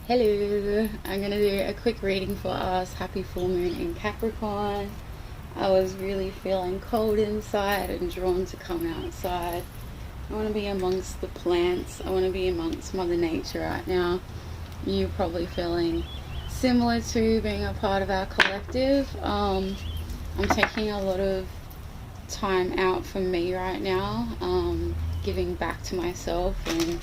Hello, I'm going to do a quick reading for us. Happy full moon in Capricorn. I was really feeling cold inside and drawn to come outside. I want to be amongst the plants. I want to be amongst Mother Nature right now. You're probably feeling similar to being a part of our collective. I'm taking a lot of time out for me right now, giving back to myself in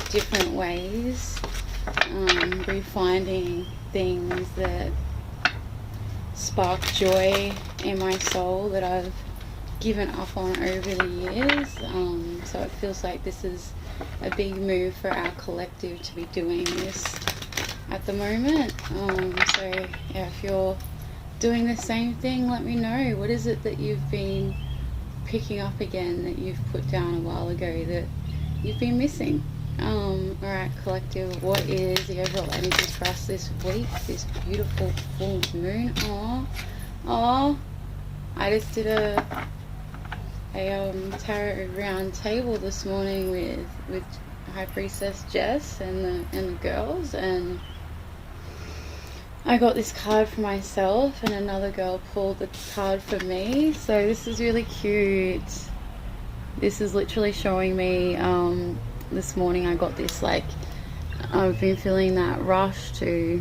different ways. Refinding things that spark joy in my soul that I've given up on over the years. So it feels like this is a big move for our collective to be doing this at the moment. So yeah, if you're doing the same thing, let me know. What is it that you've been picking up again, that you've put down a while ago, that you've been missing? Alright, collective, what is the overall energy for us this week, this beautiful full moon? Oh, I just did a tarot round table this morning with High Priestess Jess and the girls, and I got this card for myself and another girl pulled the card for me. So this is really cute. This is literally showing me this morning I got this, like, I've been feeling that rush to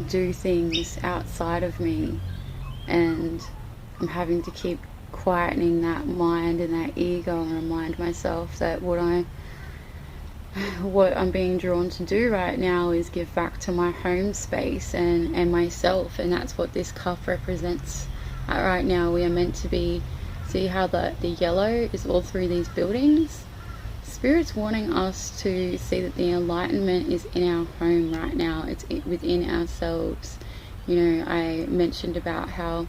do things outside of me, and I'm having to keep quietening that mind and that ego and remind myself that what I'm being drawn to do right now is give back to my home space and myself, and that's what this cup represents. Right now we are meant to be. See how the yellow is all through these buildings? Spirit's wanting us to see that the enlightenment is in our home right now. It's within ourselves. You know, I mentioned about how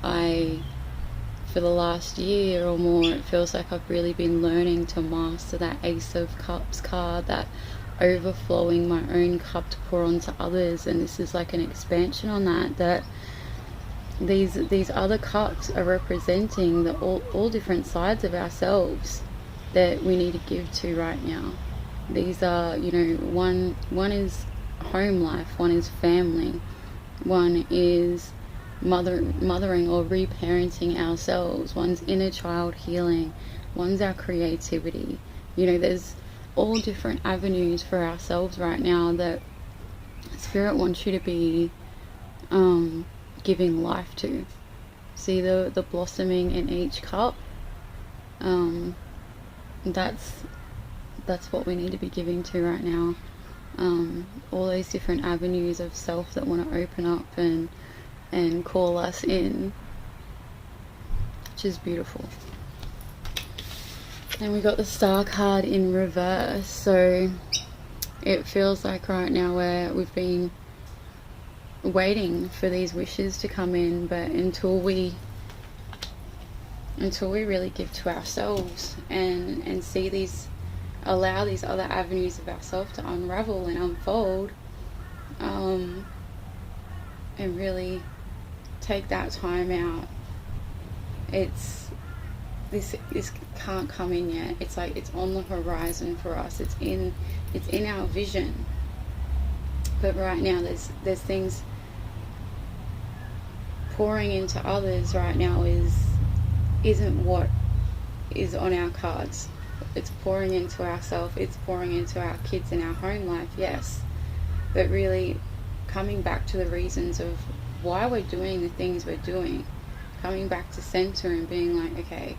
for the last year or more, it feels like I've really been learning to master that Ace of Cups card, that overflowing my own cup to pour onto others. And this is like an expansion on that these other cups are representing all different sides of ourselves that we need to give to right now. These are, you know, one is home life, one is family, one is mothering or reparenting ourselves, one's inner child healing, one's our creativity. You know, there's all different avenues for ourselves right now that Spirit wants you to be giving life to. See the blossoming in each cup? That's what we need to be giving to right now. All those different avenues of self that want to open up and call us in, which is beautiful. And we got the Star card in reverse, so it feels like right now we've been waiting for these wishes to come in, but until we really give to ourselves and see these, allow these other avenues of ourselves to unravel and unfold, and really take that time out, this can't come in yet. It's like it's on the horizon for us. It's in our vision, but right now there's things pouring into others right now isn't what is on our cards. It's pouring into ourselves, it's pouring into our kids and our home life, yes, but really coming back to the reasons of why we're doing the things we're doing, coming back to center and being like, okay,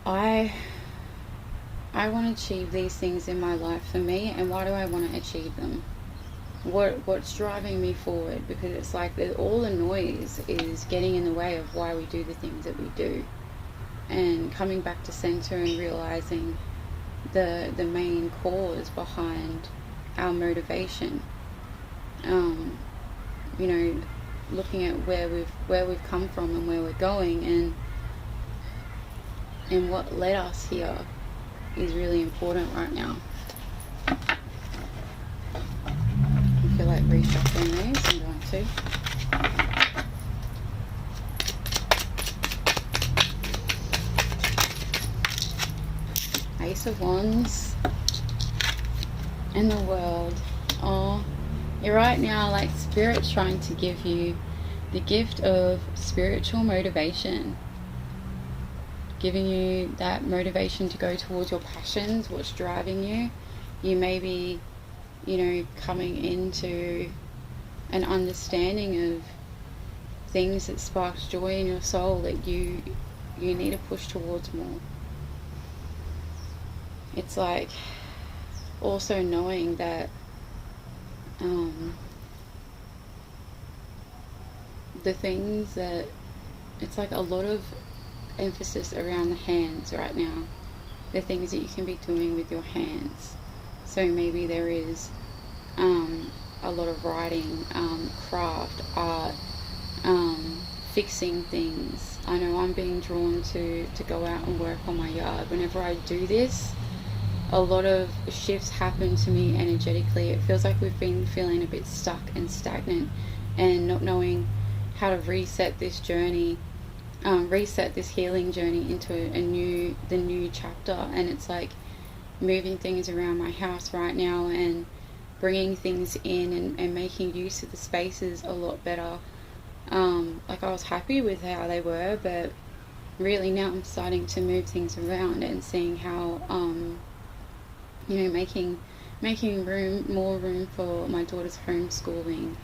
I want to achieve these things in my life for me, and why do I want to achieve them? What's driving me forward? Because it's like all the noise is getting in the way of why we do the things that we do, and coming back to center and realizing the main cause behind our motivation. You know, looking at where we've come from and where we're going, and what led us here is really important right now. I feel like reshuffling these. I'm going to. Ace of Wands, in the world. Oh, you're right now, like Spirit's trying to give you the gift of spiritual motivation, giving you that motivation to go towards your passions, what's driving you. You may be, coming into an understanding of things that sparks joy in your soul that you need to push towards more. It's like also knowing that the things that, it's like a lot of emphasis around the hands right now, the things that you can be doing with your hands. So maybe there is a lot of writing, craft, art, fixing things. I know I'm being drawn to go out and work on my yard. Whenever I do this, a lot of shifts happen to me energetically. It feels like we've been feeling a bit stuck and stagnant and not knowing how to reset this journey, reset this healing journey into the new chapter. And it's like moving things around my house right now and bringing things in and making use of the spaces a lot better. Like I was happy with how they were, but really now I'm starting to move things around and seeing how making more room for my daughter's homeschooling,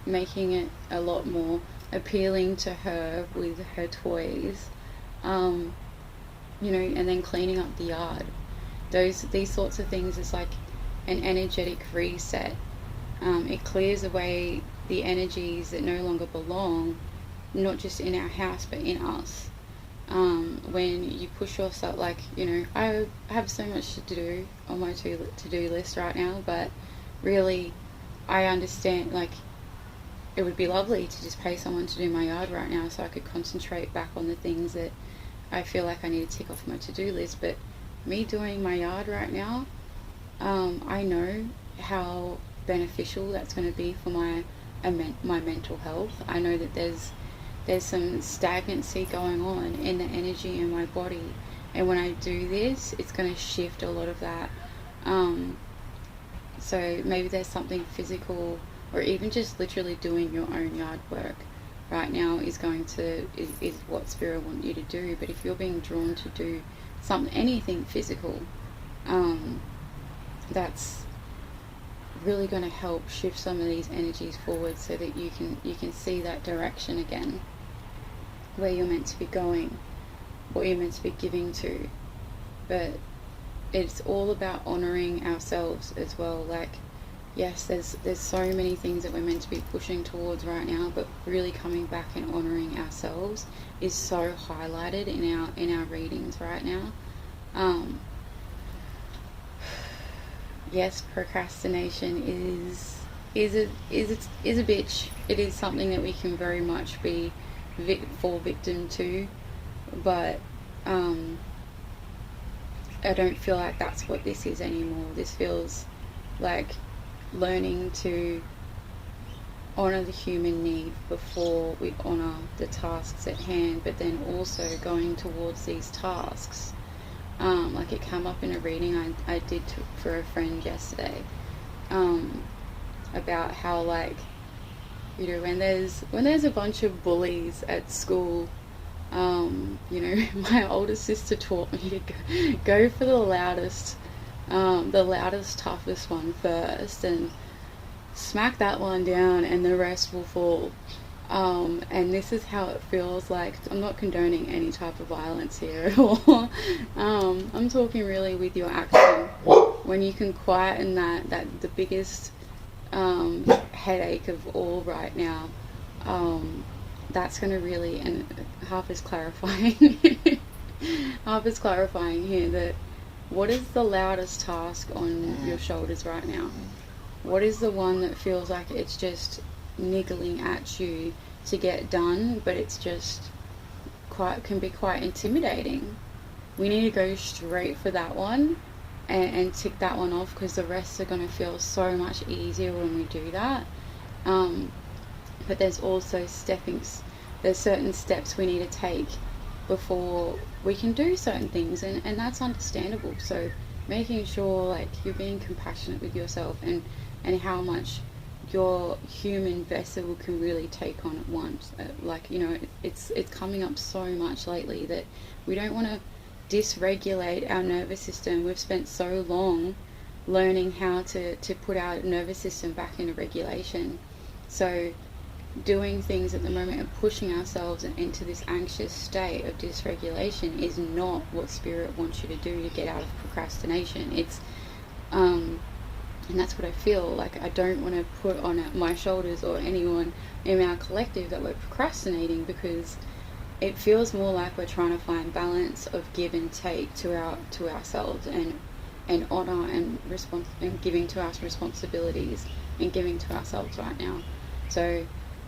making it a lot more appealing to her with her toys, and then cleaning up the yard. These sorts of things is like an energetic reset. It clears away the energies that no longer belong, not just in our house but in us. When you push yourself, like, I have so much to do on my to-do list right now, but really I understand, like, it would be lovely to just pay someone to do my yard right now so I could concentrate back on the things that I feel like I need to tick off my to-do list. But me doing my yard right now, I know how beneficial that's going to be for my mental health. I know that there's some stagnancy going on in the energy in my body, and when I do this, it's going to shift a lot of that. So maybe there's something physical, or even just literally doing your own yard work right now is what Spirit want you to do. But if you're being drawn to do anything physical, that's really going to help shift some of these energies forward so that you can see that direction again, where you're meant to be going, what you're meant to be giving to. But it's all about honoring ourselves as well. Like, yes, there's so many things that we're meant to be pushing towards right now, but really coming back and honoring ourselves is so highlighted in our readings right now. Yes, procrastination is a bitch. It is something that we can very much fall victim to, but I don't feel like that's what this is anymore. This feels like learning to honor the human need before we honor the tasks at hand, but then also going towards these tasks. Like it came up in a reading I did for a friend yesterday, about how, like, when there's a bunch of bullies at school, my older sister taught me to go for the loudest, toughest one first, and smack that one down, and the rest will fall. And this is how it feels like. I'm not condoning any type of violence here at all. I'm talking really with your action. When you can quieten that the biggest headache of all right now, that's going to really, and Harper's clarifying here that what is the loudest task on your shoulders right now? What is the one that feels like it's just niggling at you to get done, but it's just can be quite intimidating? We need to go straight for that one and tick that one off, because the rest are going to feel so much easier when we do that. But there's also there's certain steps we need to take before we can do certain things, and that's understandable. So making sure like you're being compassionate with yourself, and how much your human vessel can really take on at once. Like, you know, it's coming up so much lately that we don't want to dysregulate our nervous system. We've spent so long learning how to put our nervous system back into regulation. So doing things at the moment and pushing ourselves into this anxious state of dysregulation is not what spirit wants you to do to get out of procrastination. It's and that's what I feel like I don't want to put on my shoulders or anyone in our collective that we're procrastinating, because it feels more like we're trying to find balance of give and take to ourselves, and honor and giving to us responsibilities and giving to ourselves right now. So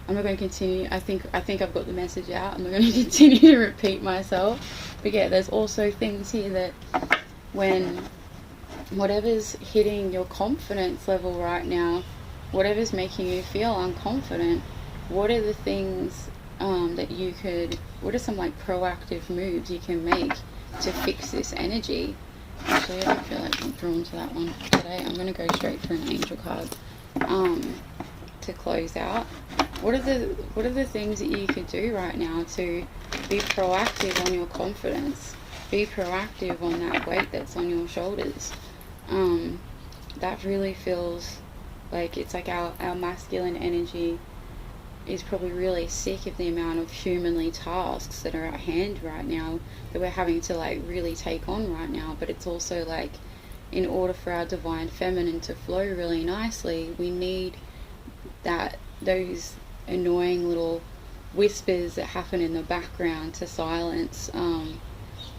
I'm not going to continue. I think I've got the message out. I'm not going to continue to repeat myself. But yeah, there's also things here that when whatever's hitting your confidence level right now, whatever's making you feel unconfident, what are the things what are some like proactive moves you can make to fix this energy? Actually, I don't feel like I'm drawn to that one today. I'm going to go straight for an angel card to close out. What are the things that you could do right now to be proactive on your confidence? Be proactive on that weight that's on your shoulders. That really feels like it's like our masculine energy is probably really sick of the amount of humanly tasks that are at hand right now that we're having to like really take on right now. But it's also like, in order for our divine feminine to flow really nicely, we need those annoying little whispers that happen in the background to silence,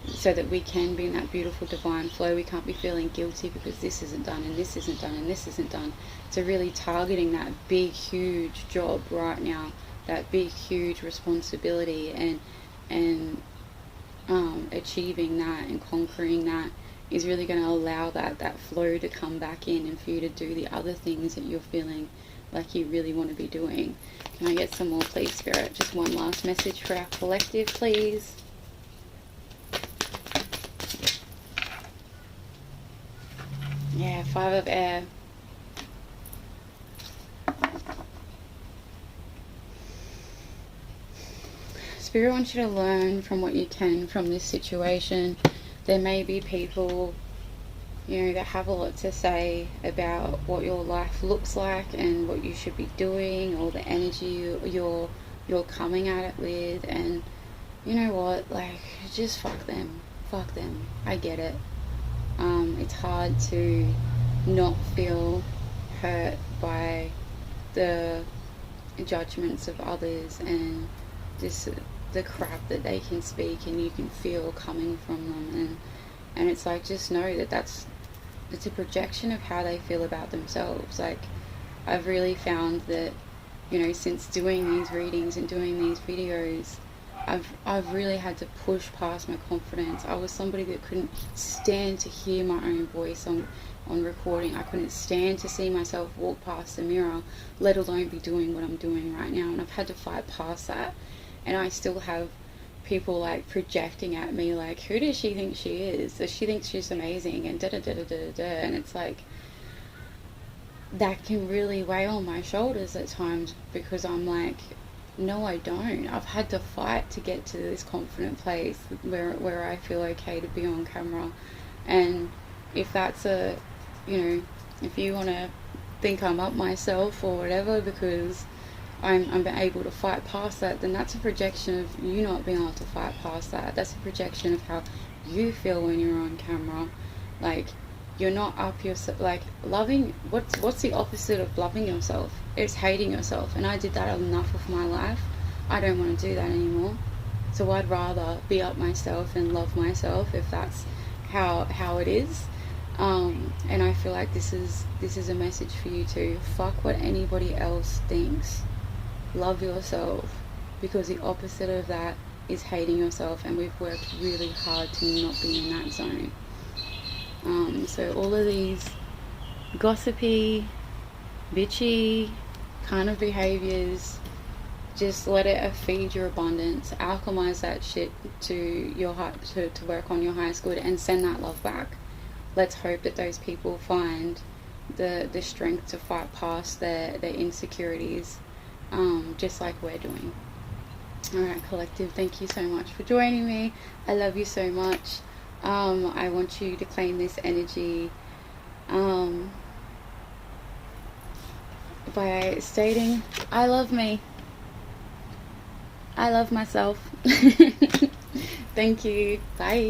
so that we can be in that beautiful divine flow. We can't be feeling guilty because this isn't done and this isn't done and this isn't done. So really targeting that big huge job right now, that big huge responsibility, and achieving that and conquering that is really going to allow that flow to come back in, and for you to do the other things that you're feeling like you really want to be doing. Can I get some more, please, Spirit? Just one last message for our collective, please. Yeah, 5 of air. Spirit wants you to learn from what you can from this situation. There may be people, you know, that have a lot to say about what your life looks like and what you should be doing, or the energy you're coming at it with. And you know what, like, just fuck them. I get it. It's hard to not feel hurt by the judgments of others and just the crap that they can speak and you can feel coming from them, and it's like, just know that it's a projection of how they feel about themselves. Like, I've really found that, you know, since doing these readings and doing these videos, I've really had to push past my confidence. I was somebody that couldn't stand to hear my own voice on recording. I couldn't stand to see myself walk past the mirror, let alone be doing what I'm doing right now. And I've had to fight past that. And I still have people like projecting at me like, who does she think she is? Does she think she's amazing? And da-da-da-da-da-da. And it's like, that can really weigh on my shoulders at times, because I'm like, no, I don't. I've had to fight to get to this confident place where I feel okay to be on camera. And if that's you know, if you want to think I'm up myself or whatever because I'm able to fight past that, then that's a projection of you not being able to fight past that. That's a projection of how you feel when you're on camera. Like, you're not up yourself. Like, loving, what's the opposite of loving yourself? It's hating yourself. And I did that enough of my life. I don't want to do that anymore. So I'd rather be up myself and love myself, if that's how it is. And I feel like this is a message for you too. Fuck what anybody else thinks. Love yourself, because the opposite of that is hating yourself, and we've worked really hard to not be in that zone. So all of these gossipy, bitchy kind of behaviors, just let it feed your abundance. Alchemize that shit to your heart, to work on your highest good, and send that love back. let's hope that those people find the strength to fight past their insecurities, just like we're doing. Alright, collective, thank you so much for joining me. I love you so much. I want you to claim this energy by stating, I love me. I love myself. Thank you. Bye.